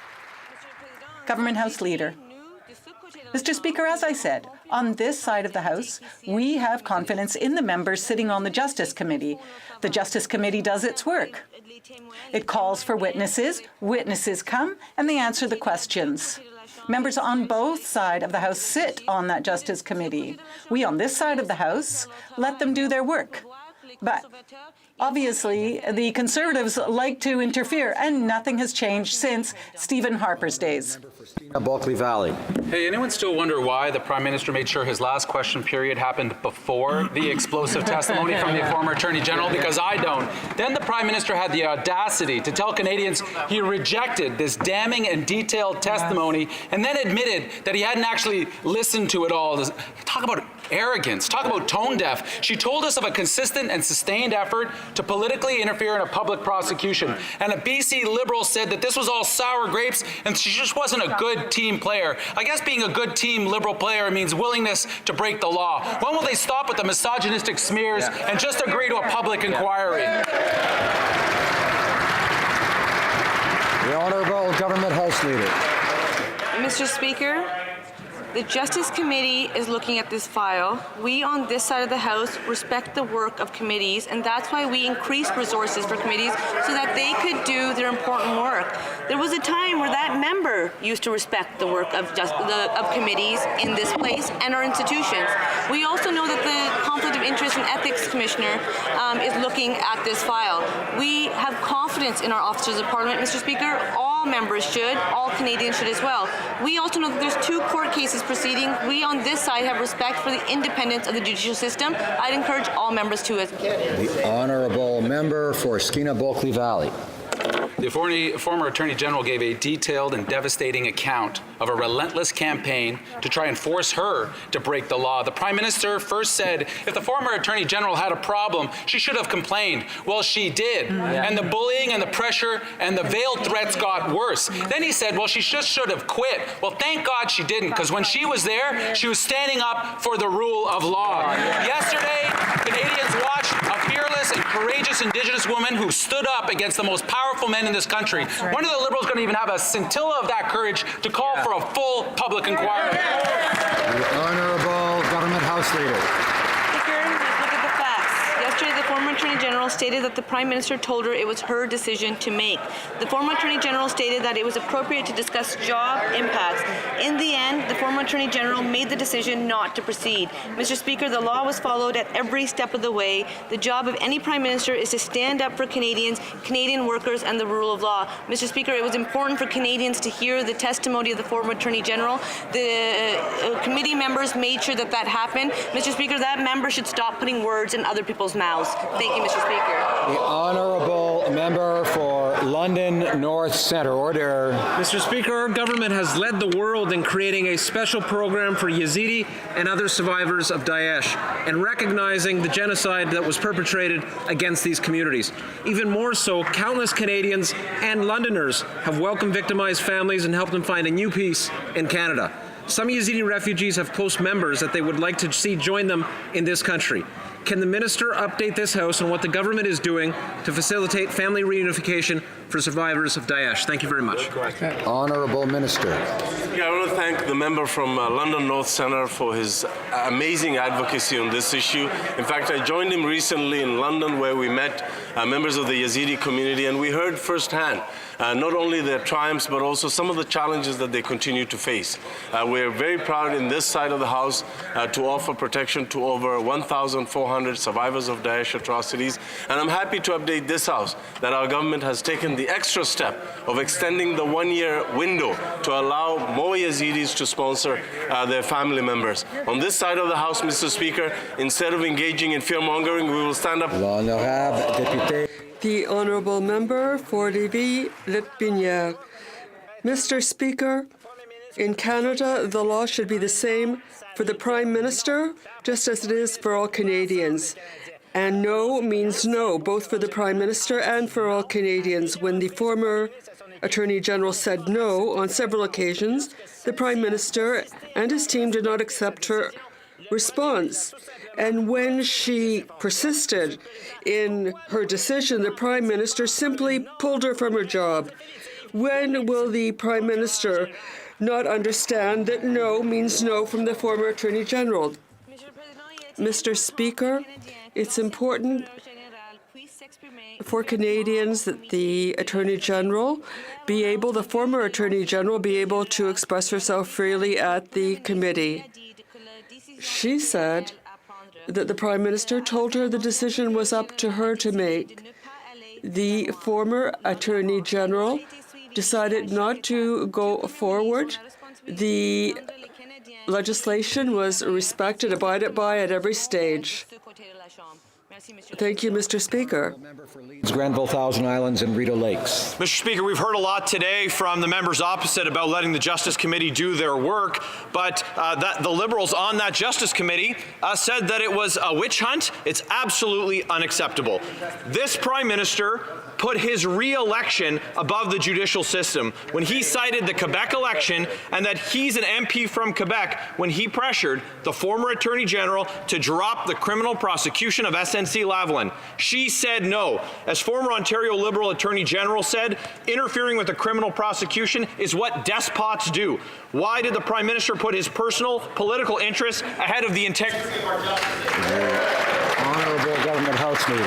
Government House Leader. Mr. Speaker, as I said, on this side of the House, we have confidence in the members sitting on the Justice Committee. The Justice Committee does its work. It calls for witnesses. Witnesses come and they answer the questions. Members on both sides of the House sit on that Justice Committee. We on this side of the House let them do their work. But obviously, the Conservatives like to interfere, and nothing has changed since Stephen Harper's days. Bulkley Valley. Hey, anyone still wonder why the Prime Minister made sure his last question period happened before the explosive testimony from the former Attorney General? Because I don't. Then the Prime Minister had the audacity to tell Canadians he rejected this damning and detailed testimony and then admitted that he hadn't actually listened to it all. Talk about arrogance. Talk about tone deaf. She told us of a consistent and sustained effort to politically interfere in a public prosecution. And a BC Liberal said that this was all sour grapes and she just wasn't a good team player. I guess being a good team Liberal player means willingness to break the law. When will they stop with the misogynistic smears and just agree to a public inquiry? The Honourable Government House Leader. Mr. Speaker, The Justice Committee is looking at this file. We on this side of the House respect the work of committees, and that's why we increased resources for committees so that they could do their important work. There was a time where that member used to respect the work of committees in this place and our institutions. We also know that the Conflict of Interest and Ethics Commissioner is looking at this file. We have confidence in our officers of Parliament, Mr. Speaker. All members should, all Canadians should as well. We also know that there's 2 court cases proceeding. We on this side have respect for the independence of the judicial system. I'd encourage all members to as well. The honourable member for Skeena-Bulkley Valley. The former Attorney General gave a detailed and devastating account of a relentless campaign to try and force her to break the law. The Prime Minister first said if the former Attorney General had a problem, she should have complained. Well, she did. And the bullying and the pressure and the veiled threats got worse. Then he said, well, she just should have quit. Well, thank God she didn't, because when she was there, she was standing up for the rule of law. Yesterday, Canadians watched a fearless and courageous Indigenous woman who stood up against the most powerful men in this country. When are the Liberals going to even have a scintilla of that courage to call for a full public inquiry? The honourable government House Leader. Speaker, let's look at the facts. Yesterday, the former Attorney General stated that the Prime Minister told her it was her decision to make. The former Attorney General stated that it was appropriate to discuss job impacts. In the end, the former Attorney General made the decision not to proceed. Mr. Speaker, the law was followed at every step of the way. The job of any Prime Minister is to stand up for Canadians, Canadian workers, and the rule of law. Mr. Speaker, it was important for Canadians to hear the testimony of the former Attorney General. The committee members made sure that that happened. Mr. Speaker, that member should stop putting words in other people's mouths. Thank you, Mr. Speaker. The honourable member for London North Centre. Order. Mr. Speaker, our government has led the world in creating a special program for Yazidi and other survivors of Daesh and recognizing the genocide that was perpetrated against these communities. Even more so, countless Canadians and Londoners have welcomed victimized families and helped them find a new peace in Canada. Some Yazidi refugees have close members that they would like to see join them in this country. Can the minister update this House on what the government is doing to facilitate family reunification for survivors of Daesh? Thank you very much. Honourable Minister. I want to thank the member from London North Centre for his amazing advocacy on this issue. In fact, I joined him recently in London where we met members of the Yazidi community, and we heard firsthand not only their triumphs but also some of the challenges that they continue to face. We're very proud in this side of the House to offer protection to over 1,400 survivors of Daesh atrocities, and I'm happy to update this House that our government has taken the extra step of extending the one-year window to allow more Yazidis to sponsor their family members. On this side of the House, Mr. Speaker, instead of engaging in fear-mongering, we will stand up. The Honourable Member for Lévis-Lotbinière. Mr. Speaker, in Canada, the law should be the same for the Prime Minister, just as it is for all Canadians. And no means no, both for the Prime Minister and for all Canadians. When the former Attorney General said no on several occasions, the Prime Minister and his team did not accept her response. And when she persisted in her decision, the Prime Minister simply pulled her from her job. When will the Prime Minister not understand that no means no from the former Attorney General? Mr. Speaker, it's important for Canadians that the Attorney General the former Attorney General, be able to express herself freely at the committee. She said that the Prime Minister told her the decision was up to her to make. The former Attorney General decided not to go forward. The legislation was respected, abided by at every stage. Thank you, Mr. Speaker. Granville, Thousand Islands, and Rideau Lakes. Mr. Speaker, we've heard a lot today from the members opposite about letting the Justice Committee do their work, but the Liberals on that Justice Committee said that it was a witch hunt. It's absolutely unacceptable. This Prime Minister put his re-election above the judicial system when he cited the Quebec election and that he's an MP from Quebec when he pressured the former Attorney General to drop the criminal prosecution of SNC-Lavalin. She said no. As former Ontario Liberal Attorney General said, interfering with a criminal prosecution is what despots do. Why did the Prime Minister put his personal political interests ahead of the integrity of our justice? Honourable Government House Leader.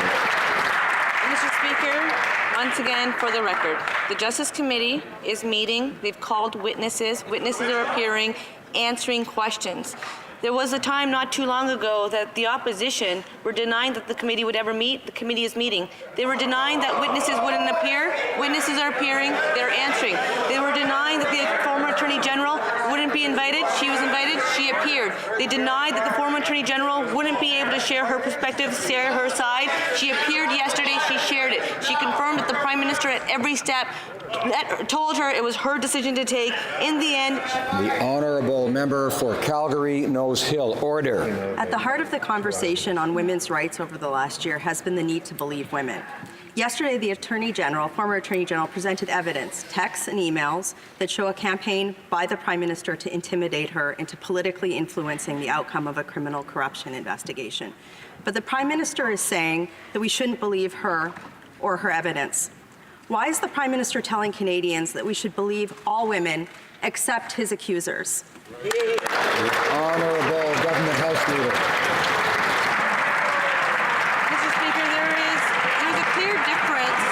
Mr. Speaker, once again, for the record, the Justice Committee is meeting. They've called witnesses. Witnesses are appearing, answering questions. There was a time not too long ago that the opposition were denying that the committee would ever meet. The committee is meeting. They were denying that witnesses wouldn't appear. Witnesses are appearing. They're answering. They were denying that the former Attorney General wouldn't be invited. She was invited. She appeared. They denied that the former Attorney General wouldn't be able to share her perspective, share her side. She appeared yesterday. She shared it. She confirmed that the Prime Minister at every step told her it was her decision to take. In the end, the honourable member for Calgary Nose Hill. Order. At the heart of the conversation on women's rights over the last year has been the need to believe women. Yesterday, the former Attorney General, presented evidence, texts and emails that show a campaign by the Prime Minister to intimidate her into politically influencing the outcome of a criminal corruption investigation. But the Prime Minister is saying that we shouldn't believe her or her evidence. Why is the Prime Minister telling Canadians that we should believe all women except his accusers? The Honourable Government House Leader. Mr. Speaker, there's a clear difference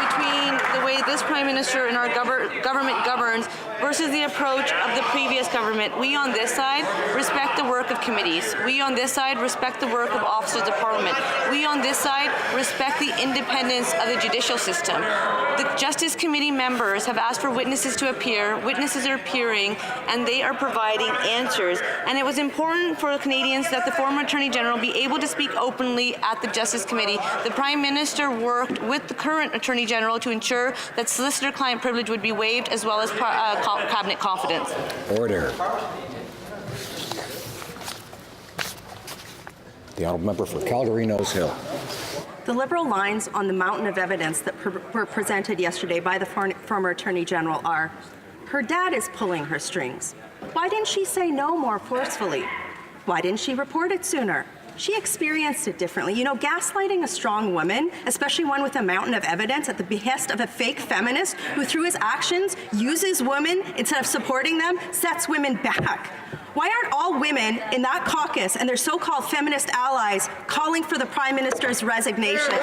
between the way this Prime Minister and our government governs versus the approach of the previous government. We on this side respect the work of committees. We on this side respect the work of officers of Parliament. We on this side respect the independence of the judicial system. The Justice Committee members have asked for witnesses to appear. Witnesses are appearing, and they are providing answers. And it was important for Canadians that the former Attorney General be able to speak openly at the Justice Committee. The Prime Minister worked with the current Attorney General to ensure that solicitor-client privilege would be waived, as well as cabinet confidence. Order. The honourable member for Calgary Nose Hill. The Liberal lines on the mountain of evidence that were presented yesterday by the former Attorney General are, her dad is pulling her strings. Why didn't she say no more forcefully? Why didn't she report it sooner? She experienced it differently. You know, gaslighting a strong woman, especially one with a mountain of evidence at the behest of a fake feminist who through his actions uses women instead of supporting them, sets women back. Why aren't all women in that caucus and their so-called feminist allies calling for the Prime Minister's resignation?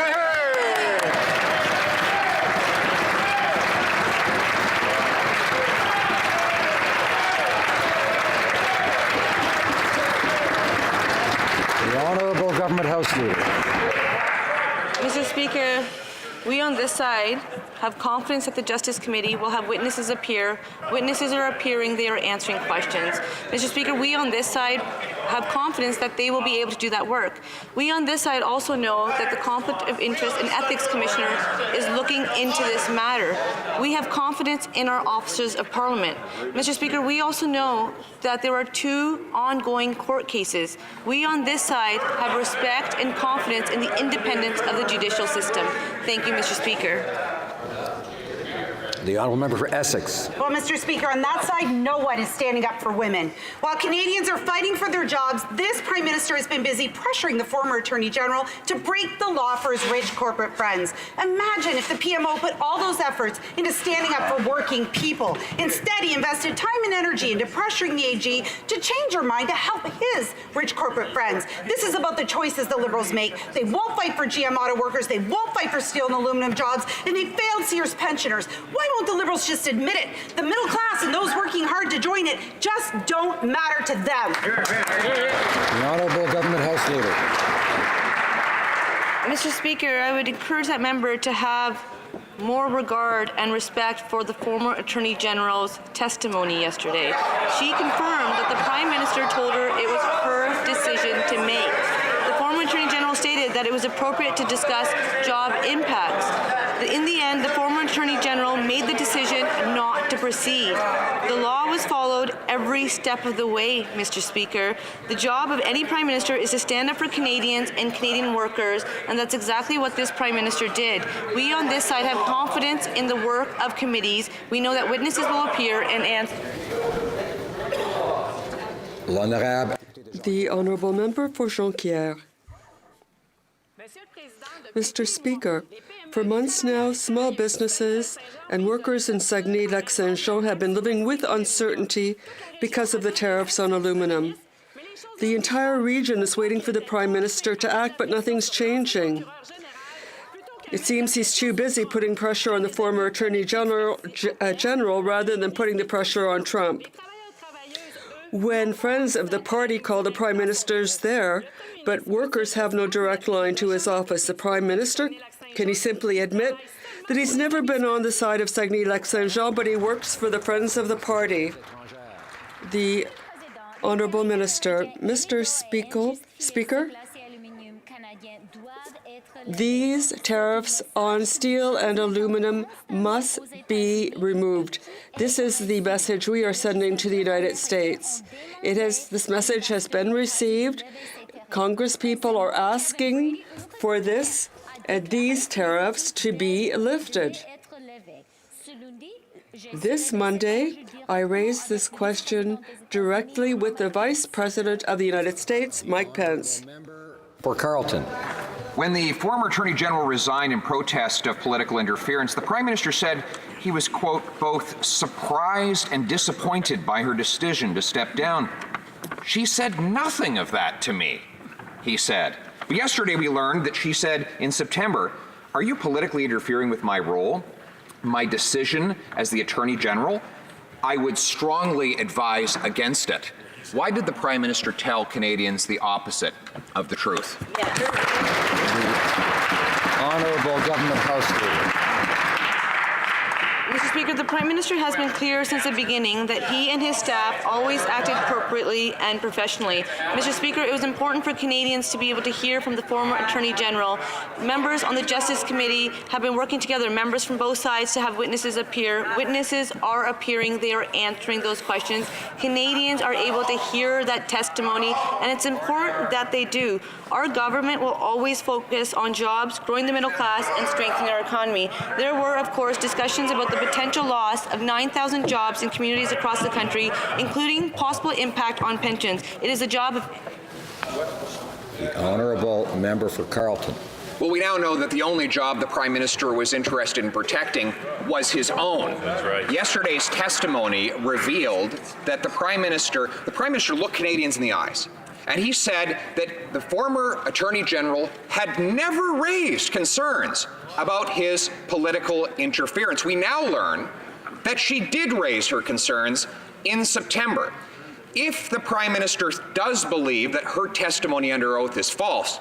The Honourable Government House Leader. Mr. Speaker, we on this side have confidence that the Justice Committee will have witnesses appear. Witnesses are appearing, they are answering questions. Mr. Speaker, we on this side have confidence that they will be able to do that work. We on this side also know that the Conflict of Interest and Ethics Commissioner is looking into this matter. We have confidence in our officers of Parliament. Mr. Speaker, we also know that there are 2 ongoing court cases. We on this side have respect and confidence in the independence of the judicial system. Thank you, Mr. Speaker. The honourable member for Essex. Well, Mr. Speaker, on that side, no one is standing up for women. While Canadians are fighting for their jobs, this Prime Minister has been busy pressuring the former Attorney General to break the law for his rich corporate friends. Imagine if the PMO put all those efforts into standing up for working people. Instead, he invested time and energy into pressuring the AG to change her mind to help his rich corporate friends. This is about the choices the Liberals make. They won't fight for GM auto workers, they won't fight for steel and aluminum jobs, and they failed Sears pensioners. Why won't the Liberals just admit it? The middle class and those working hard to join it just don't matter to them. The Honourable Government House Leader. Mr. Speaker, I would encourage that member to have more regard and respect for the former Attorney General's testimony yesterday. She confirmed that the Prime Minister told her it was her decision to make. The former Attorney General stated that it was appropriate to discuss job impacts. In the end, the former Attorney General made the decision not to proceed. The law was followed every step of the way, Mr. Speaker. The job of any Prime Minister is to stand up for Canadians and Canadian workers, and that's exactly what this Prime Minister did. We on this side have confidence in the work of committees. We know that witnesses will appear and answer. The Honourable Member for Jonquière. Mr. Speaker, for months now, small businesses and workers in Saguenay-Lac-Saint-Jean have been living with uncertainty because of the tariffs on aluminum. The entire region is waiting for the Prime Minister to act, but nothing's changing. It seems he's too busy putting pressure on the former Attorney General rather than putting the pressure on Trump. When friends of the party call the Prime Minister's there, but workers have no direct line to his office, the Prime Minister, can he simply admit that he's never been on the side of Saguenay-Lac-Saint-Jean, but he works for the friends of the party? The Honourable Minister. Mr. Speaker, these tariffs on steel and aluminum must be removed. This is the message we are sending to the United States. This message has been received. Congress people are asking for these tariffs to be lifted. This Monday, I raised this question directly with the Vice President of the United States, Mike Pence. For Carleton. When the former Attorney General resigned in protest of political interference, the Prime Minister said he was, quote, both surprised and disappointed by her decision to step down. She said nothing of that to me, he said. But yesterday we learned that she said in September, "Are you politically interfering with my role, my decision as the Attorney General? I would strongly advise against it." Why did the Prime Minister tell Canadians the opposite of the truth? Honourable Government House Leader. Mr. Speaker, the Prime Minister has been clear since the beginning that he and his staff always acted appropriately and professionally. Mr. Speaker, it was important for Canadians to be able to hear from the former Attorney General. Members on the Justice Committee have been working together, members from both sides, to have witnesses appear. Witnesses are appearing. They are answering those questions. Canadians are able to hear that testimony, and it's important that they do. Our government will always focus on jobs, growing the middle class, and strengthening our economy. There were, of course, discussions about the potential loss of 9,000 jobs in communities across the country, including possible impact on pensions. It is a job of... The Honourable Member for Carleton. Well, we now know that the only job the Prime Minister was interested in protecting was his own. That's right. Yesterday's testimony revealed that the Prime Minister looked Canadians in the eyes. And he said that the former Attorney General had never raised concerns about his political interference. We now learn that she did raise her concerns in September. If the Prime Minister does believe that her testimony under oath is false,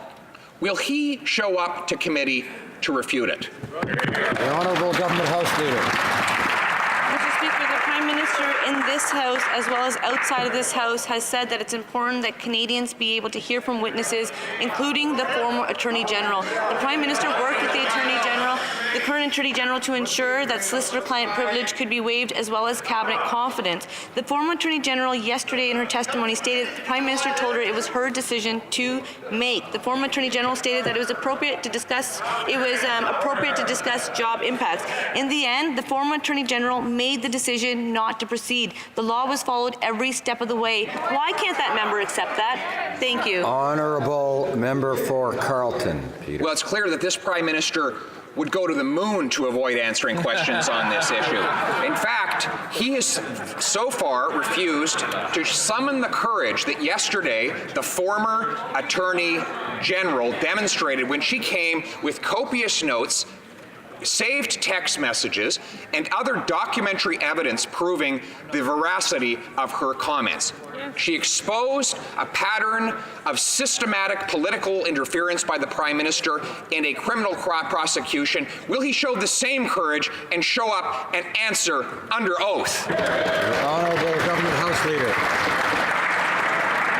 will he show up to committee to refute it? The Honourable Government House Leader. Mr. Speaker, the Prime Minister in this House, as well as outside of this House, has said that it's important that Canadians be able to hear from witnesses, including the former Attorney General. The Prime Minister worked with the Attorney General, the current Attorney General, to ensure that solicitor-client privilege could be waived, as well as cabinet confidence. The former Attorney General yesterday in her testimony stated that the Prime Minister told her it was her decision to make. The former Attorney General stated that it was appropriate to discuss job impacts. In the end, the former Attorney General made the decision not to proceed. The law was followed every step of the way. Why can't that member accept that? Thank you. Honourable Member for Carleton. Peter. Well, it's clear that this Prime Minister would go to the moon to avoid answering questions on this issue. In fact, he has so far refused to summon the courage that yesterday the former Attorney General demonstrated when she came with copious notes, saved text messages, and other documentary evidence proving the veracity of her comments. She exposed a pattern of systematic political interference by the Prime Minister and a criminal prosecution. Will he show the same courage and show up and answer under oath? Honourable Government House Leader.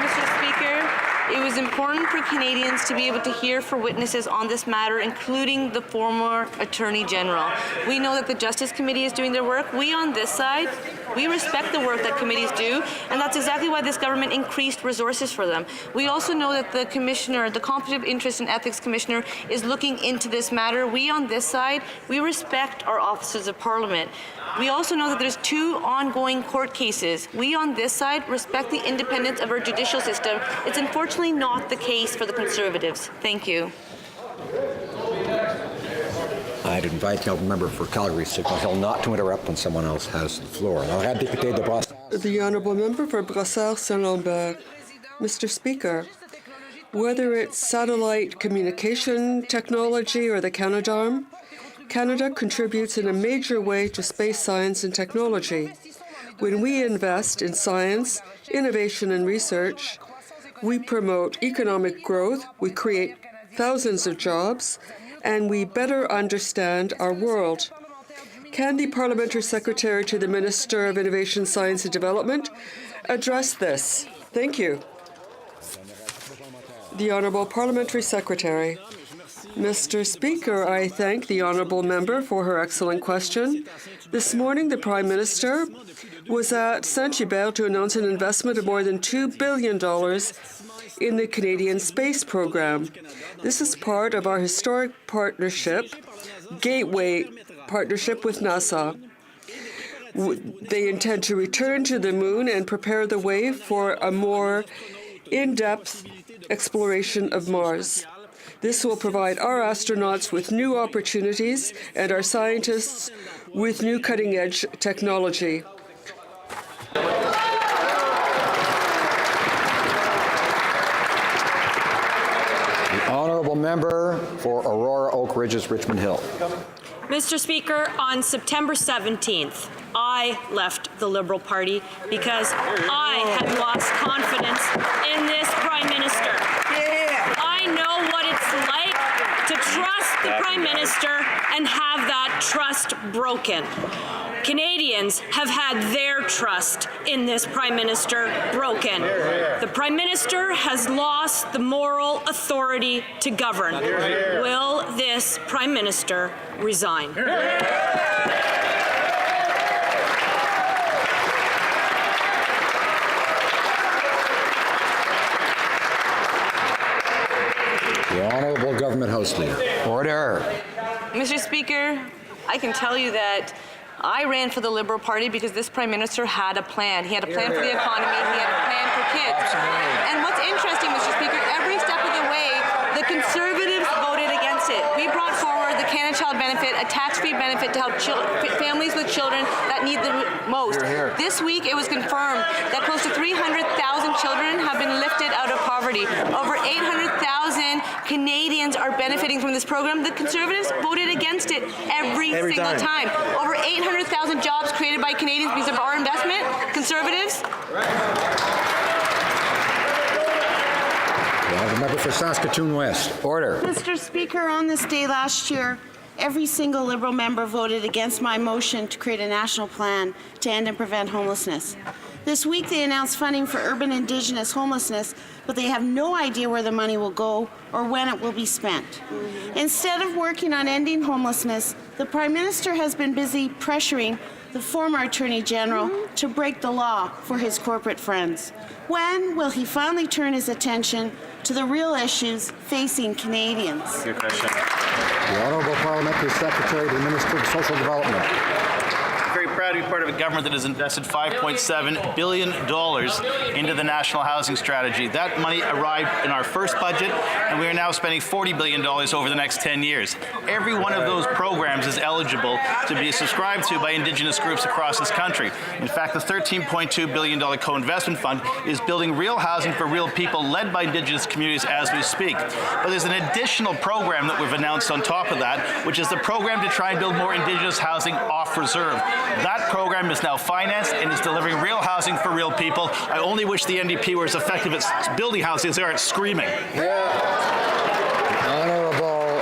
Mr. Speaker, it was is important for Canadians to be able to hear from witnesses on this matter, including the former Attorney General. We know that the Justice Committee is doing their work. We on this side, we respect the work that committees do, and that's exactly why this government increased resources for them. We also know that the Commissioner, the Conflict of Interest and Ethics Commissioner, is looking into this matter. We on this side, we respect our officers of Parliament. We also know that there's 2 ongoing court cases. We on this side respect the independence of our judicial system. It's unfortunately not the case for the Conservatives. Thank you. I'd invite the member for Calgary Signal Hill not to interrupt when someone else has the floor. The Honourable Member for Brossard-Saint-Lambert. Mr. Speaker, whether it's satellite communication technology or the Canadarm, Canada contributes in a major way to space science and technology. When we invest in science, innovation and research, we promote economic growth, we create thousands of jobs, and we better understand our world. Can the Parliamentary Secretary to the Minister of Innovation, Science and Development address this? Thank you. The Honourable Parliamentary Secretary. Mr. Speaker, I thank the Honourable Member for her excellent question. This morning, the Prime Minister was at Saint-Hubert to announce an investment of more than $2 billion in the Canadian Space Program. This is part of our historic partnership, Gateway Partnership with NASA. They intend to return to the moon and prepare the way for a more in-depth exploration of Mars. This will provide our astronauts with new opportunities and our scientists with new cutting-edge technology. The Honourable Member for Aurora Oak Ridges, Richmond Hill. Mr. Speaker, on September 17th, I left the Liberal Party because I had lost confidence in this Prime Minister. I know what it's like to trust the Prime Minister and have that trust broken. Canadians have had their trust in this Prime Minister broken. The Prime Minister has lost the moral authority to govern. Will this Prime Minister resign? The Honourable Government House Leader. Order. Mr. Speaker, I can tell you that I ran for the Liberal Party because this Prime Minister had a plan. He had a plan for the economy. He had a plan for kids. And what's interesting, Mr. Speaker, every step of the way, the Conservatives voted against it. We brought forward the Canada Child Benefit, a tax-free benefit to help families with children that need the most. This week, it was confirmed that close to 300,000 children have been lifted out of poverty. Over 800,000 Canadians are benefiting from this program. The Conservatives voted against it every single time. Over 800,000 jobs created by Canadians because of our investment. Conservatives? The member for Saskatoon West. Order. Mr. Speaker, on this day last year, every single Liberal member voted against my motion to create a national plan to end and prevent homelessness. This week they announced funding for urban Indigenous homelessness, but they have no idea where the money will go or when it will be spent. Instead of working on ending homelessness, the Prime Minister has been busy pressuring the former Attorney General to break the law for his corporate friends. When will he finally turn his attention to the real issues facing Canadians? Good question. The Honourable Parliamentary Secretary to the Minister of Social Development. Very proud to be part of a government that has invested $5.7 billion into the National Housing Strategy. That money arrived in our first budget, and we are now spending $40 billion over the next 10 years. Every one of those programs is eligible to be subscribed to by Indigenous groups across this country. In fact, the $13.2 billion co-investment fund is building real housing for real people led by Indigenous communities as we speak. But there's an additional program that we've announced on top of that, which is the program to try and build more Indigenous housing off reserve. That program is now financed and is delivering real housing for real people. I only wish the NDP were as effective at building housing as they are at screaming. Honourable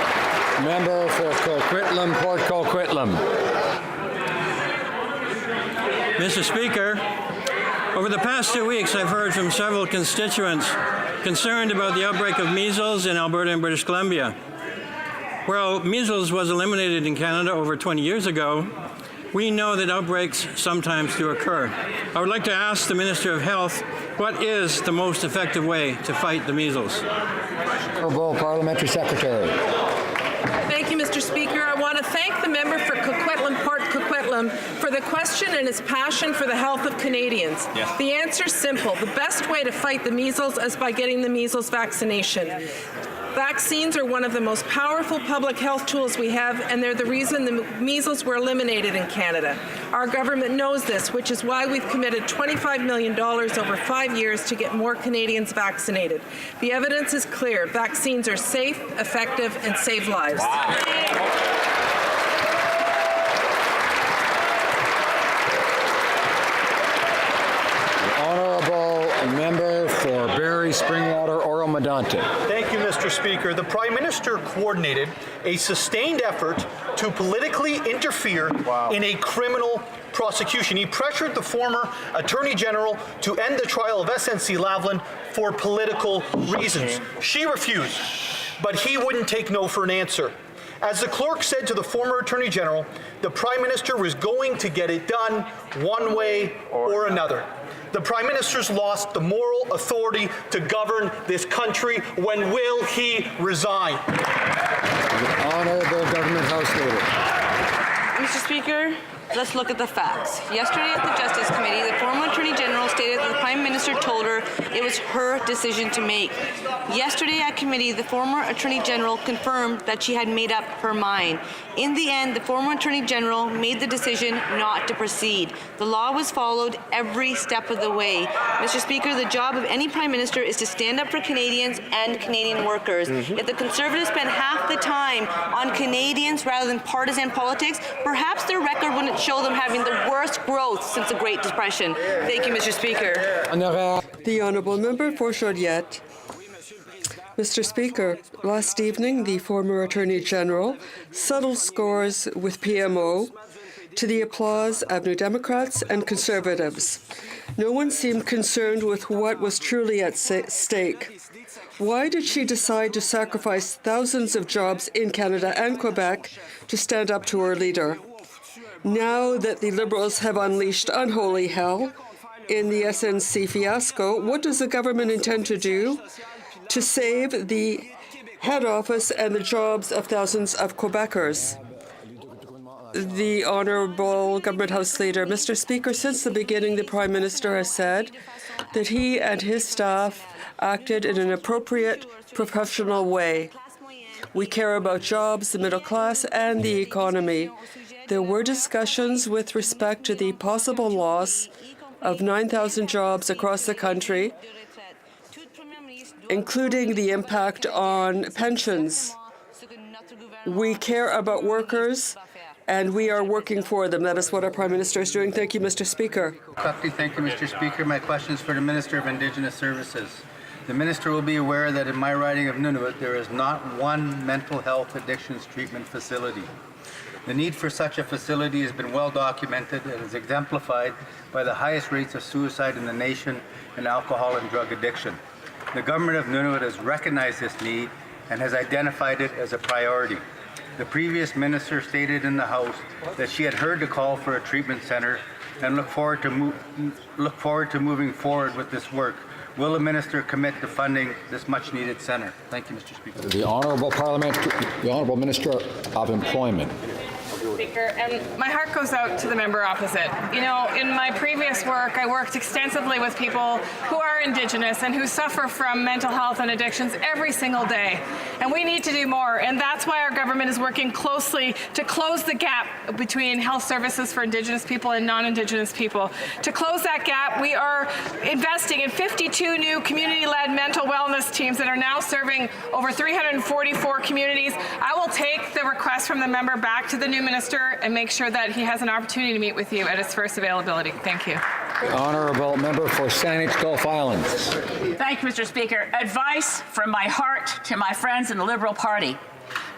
Member for Coquitlam, Port Coquitlam. Mr. Speaker, over the past 2 weeks, I've heard from several constituents concerned about the outbreak of measles in Alberta and British Columbia. While measles was eliminated in Canada over 20 years ago, we know that outbreaks sometimes do occur. I would like to ask the Minister of Health, what is the most effective way to fight the measles? Honourable Parliamentary Secretary. Thank you, Mr. Speaker. I want to thank the member for Coquitlam, Port Coquitlam, for the question and his passion for the health of Canadians. Yes. The answer is simple. The best way to fight the measles is by getting the measles vaccination. Vaccines are one of the most powerful public health tools we have, and they're the reason the measles were eliminated in Canada. Our government knows this, which is why we've committed $25 million over 5 years to get more Canadians vaccinated. The evidence is clear. Vaccines are safe, effective, and save lives. Member for Barrie, Springwater, Oro-Medonte. Thank you, Mr. Speaker. The Prime Minister coordinated a sustained effort to politically interfere in a criminal prosecution. He pressured the former Attorney General to end the trial of SNC-Lavalin for political reasons. She refused, but he wouldn't take no for an answer. As the clerk said to the former Attorney General, the Prime Minister was going to get it done one way or another. The Prime Minister's lost the moral authority to govern this country. When will he resign? The Honourable Government House Leader. Mr. Speaker, let's look at the facts. Yesterday at the Justice Committee, the former Attorney General stated that the Prime Minister told her it was her decision to make. Yesterday at committee, the former Attorney General confirmed that she had made up her mind. In the end, the former Attorney General made the decision not to proceed. The law was followed every step of the way. Mr. Speaker, the job of any Prime Minister is to stand up for Canadians and Canadian workers. If the Conservatives spent half the time on Canadians rather than partisan politics, perhaps their record wouldn't show them having the worst growth since the Great Depression. Thank you, Mr. Speaker. The Honourable Member for Joliette. Mr. Speaker, last evening the former Attorney General settled scores with PMO to the applause of New Democrats and Conservatives. No one seemed concerned with what was truly at stake. Why did she decide to sacrifice thousands of jobs in Canada and Quebec to stand up to her leader? Now that the Liberals have unleashed unholy hell in the SNC fiasco, what does the government intend to do to save the head office and the jobs of thousands of Quebecers? The Honourable Government House Leader. Mr. Speaker, since the beginning, the Prime Minister has said that he and his staff acted in an appropriate, professional way. We care about jobs, the middle class, and the economy. There were discussions with respect to the possible loss of 9,000 jobs across the country, including the impact on pensions. We care about workers, and we are working for them. That is what our Prime Minister is doing. Thank you, Mr. Speaker. Thank you, Mr. Speaker. My question is for the Minister of Indigenous Services. The Minister will be aware that in my riding of Nunavut, there is not one mental health addictions treatment facility. The need for such a facility has been well documented and is exemplified by the highest rates of suicide in the nation and alcohol and drug addiction. The Government of Nunavut has recognized this need and has identified it as a priority. The previous minister stated in the House that she had heard the call for a treatment center and look forward to moving forward with this work. Will the minister commit to funding this much-needed center? Thank you, Mr. Speaker. The Honourable Minister of Employment. Speaker, and my heart goes out to the member opposite. You know, in my previous work, I worked extensively with people who are Indigenous and who suffer from mental health and addictions every single day. And we need to do more. And that's why our government is working closely to close the gap between health services for Indigenous people and non-Indigenous people. To close that gap, we are investing in 52 new community-led mental wellness teams that are now serving over 344 communities. I will take the request from the member back to the new minister and make sure that he has an opportunity to meet with you at his first availability. Thank you. The Honourable Member for Saanich Gulf Islands. Thank you, Mr. Speaker. Advice from my heart to my friends in the Liberal Party.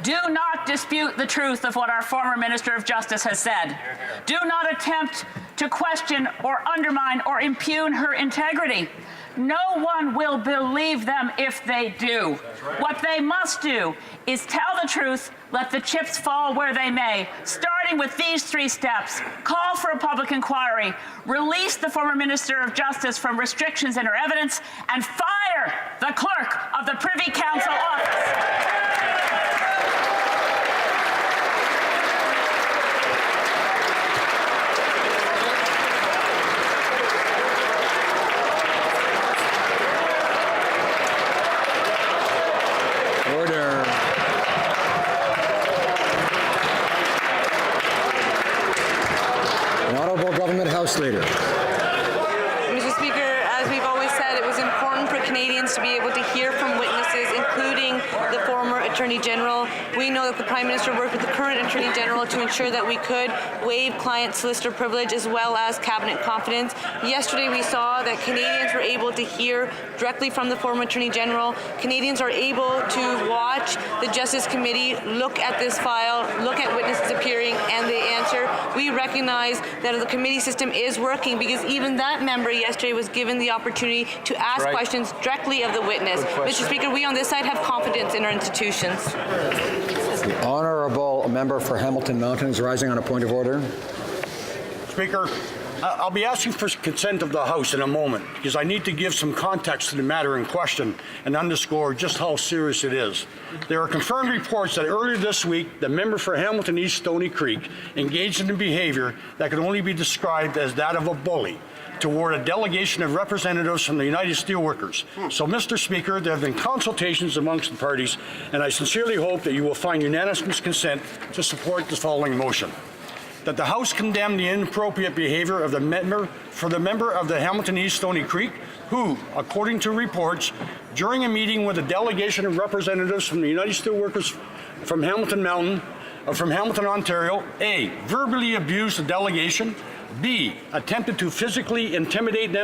Do not dispute the truth of what our former Minister of Justice has said. Do not attempt to question or undermine or impugn her integrity. No one will believe them if they do. What they must do is tell the truth, let the chips fall where they may, starting with these 3 steps. Call for a public inquiry, release the former Minister of Justice from restrictions in her evidence, and fire the clerk of the Privy Council office. House Leader. Mr. Speaker, as we've always said, it was important for Canadians to be able to hear from witnesses, including the former Attorney General. We know that the Prime Minister worked with the current Attorney General to ensure that we could waive client solicitor privilege as well as cabinet confidence. Yesterday we saw that Canadians were able to hear directly from the former Attorney General. Canadians are able to watch the Justice Committee look at this file, look at witnesses appearing, and they answer. We recognize that the committee system is working because even that member yesterday was given the opportunity to ask questions directly of the witness. Mr. Speaker, we on this side have confidence in our institutions. The honourable member for Hamilton Mountain is rising on a point of order. Speaker, I'll be asking for consent of the House in a moment because I need to give some context to the matter in question and underscore just how serious it is. There are confirmed reports that earlier this week, the member for Hamilton East Stony Creek engaged in a behavior that could only be described as that of a bully toward a delegation of representatives from the United Steelworkers. So, Mr. Speaker, there have been consultations amongst the parties, and I sincerely hope that you will find unanimous consent to support the following motion. That the House condemn the inappropriate behavior of the member of the Hamilton East Stony Creek, who, according to reports, during a meeting with a delegation of representatives from the United Steelworkers from Hamilton, Ontario, A, verbally abused the delegation, B, attempted to physically intimidate them